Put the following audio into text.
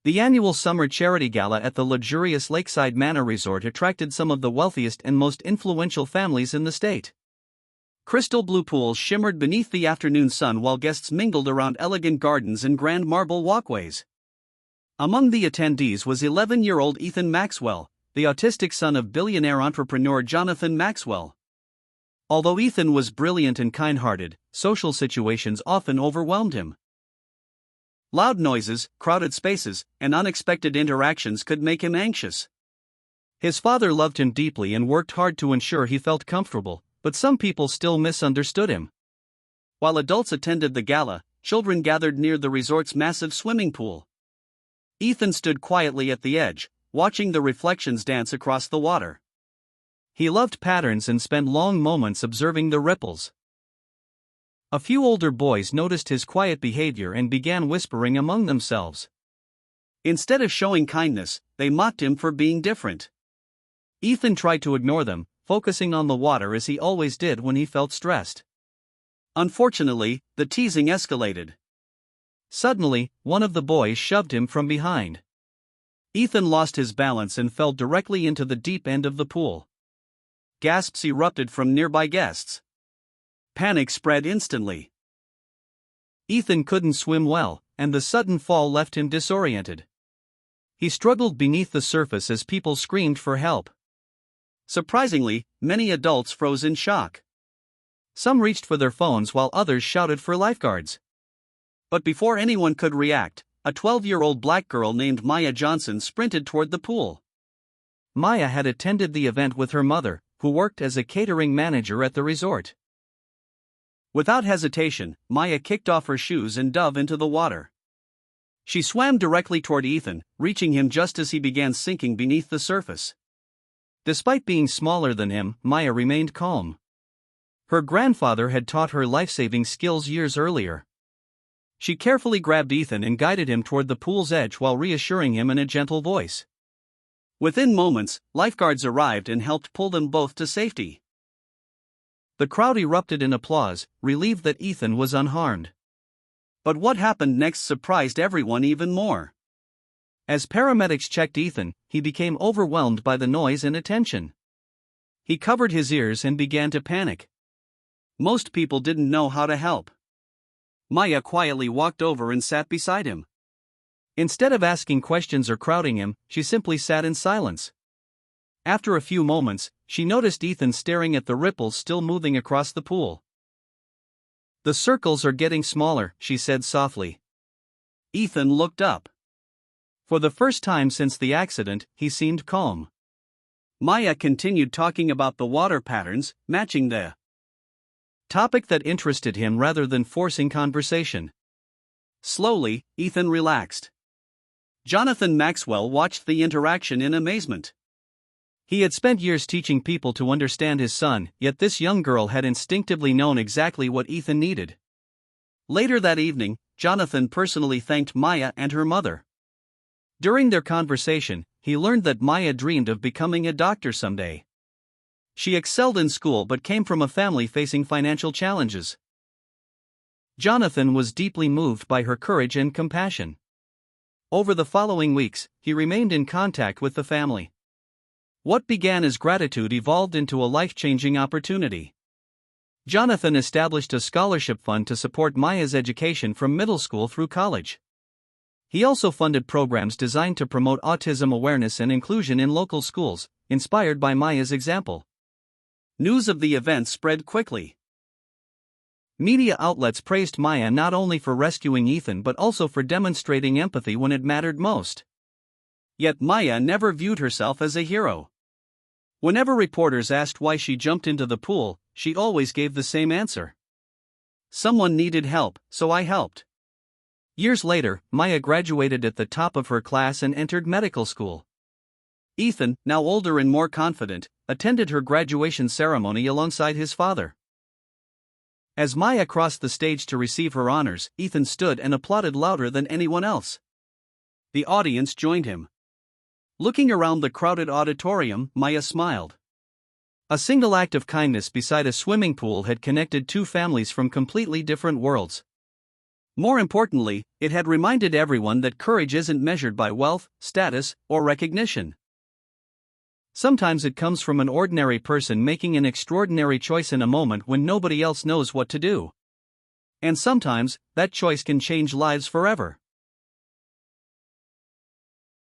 The annual summer charity gala at the luxurious Lakeside Manor Resort attracted some of the wealthiest and most influential families in the state. Crystal blue pools shimmered beneath the afternoon sun while guests mingled around elegant gardens and grand marble walkways. Among the attendees was 11-year-old Ethan Maxwell, the autistic son of billionaire entrepreneur Jonathan Maxwell. Although Ethan was brilliant and kind-hearted, social situations often overwhelmed him. Loud noises, crowded spaces, and unexpected interactions could make him anxious. His father loved him deeply and worked hard to ensure he felt comfortable, but some people still misunderstood him. While adults attended the gala, children gathered near the resort's massive swimming pool. Ethan stood quietly at the edge, watching the reflections dance across the water. He loved patterns and spent long moments observing the ripples. A few older boys noticed his quiet behavior and began whispering among themselves. Instead of showing kindness, they mocked him for being different. Ethan tried to ignore them, focusing on the water as he always did when he felt stressed. Unfortunately, the teasing escalated. Suddenly, one of the boys shoved him from behind. Ethan lost his balance and fell directly into the deep end of the pool. Gasps erupted from nearby guests. Panic spread instantly. Ethan couldn't swim well, and the sudden fall left him disoriented. He struggled beneath the surface as people screamed for help. Surprisingly, many adults froze in shock. Some reached for their phones while others shouted for lifeguards. But before anyone could react, a 12-year-old black girl named Maya Johnson sprinted toward the pool. Maya had attended the event with her mother, who worked as a catering manager at the resort. Without hesitation, Maya kicked off her shoes and dove into the water. She swam directly toward Ethan, reaching him just as he began sinking beneath the surface. Despite being smaller than him, Maya remained calm. Her grandfather had taught her life-saving skills years earlier. She carefully grabbed Ethan and guided him toward the pool's edge while reassuring him in a gentle voice. Within moments, lifeguards arrived and helped pull them both to safety. The crowd erupted in applause, relieved that Ethan was unharmed. But what happened next surprised everyone even more. As paramedics checked Ethan, he became overwhelmed by the noise and attention. He covered his ears and began to panic. Most people didn't know how to help. Maya quietly walked over and sat beside him. Instead of asking questions or crowding him, she simply sat in silence. After a few moments, she noticed Ethan staring at the ripples still moving across the pool. "The circles are getting smaller," she said softly. Ethan looked up. For the first time since the accident, he seemed calm. Maya continued talking about the water patterns, matching the topic that interested him rather than forcing conversation. Slowly, Ethan relaxed. Jonathan Maxwell watched the interaction in amazement. He had spent years teaching people to understand his son, yet this young girl had instinctively known exactly what Ethan needed. Later that evening, Jonathan personally thanked Maya and her mother. During their conversation, he learned that Maya dreamed of becoming a doctor someday. She excelled in school but came from a family facing financial challenges. Jonathan was deeply moved by her courage and compassion. Over the following weeks, he remained in contact with the family. What began as gratitude evolved into a life-changing opportunity. Jonathan established a scholarship fund to support Maya's education from middle school through college. He also funded programs designed to promote autism awareness and inclusion in local schools, inspired by Maya's example. News of the event spread quickly. Media outlets praised Maya not only for rescuing Ethan but also for demonstrating empathy when it mattered most. Yet Maya never viewed herself as a hero. Whenever reporters asked why she jumped into the pool, she always gave the same answer. "Someone needed help, so I helped." Years later, Maya graduated at the top of her class and entered medical school. Ethan, now older and more confident, attended her graduation ceremony alongside his father. As Maya crossed the stage to receive her honors, Ethan stood and applauded louder than anyone else. The audience joined him. Looking around the crowded auditorium, Maya smiled. A single act of kindness beside a swimming pool had connected two families from completely different worlds. More importantly, it had reminded everyone that courage isn't measured by wealth, status, or recognition. Sometimes it comes from an ordinary person making an extraordinary choice in a moment when nobody else knows what to do. And sometimes, that choice can change lives forever.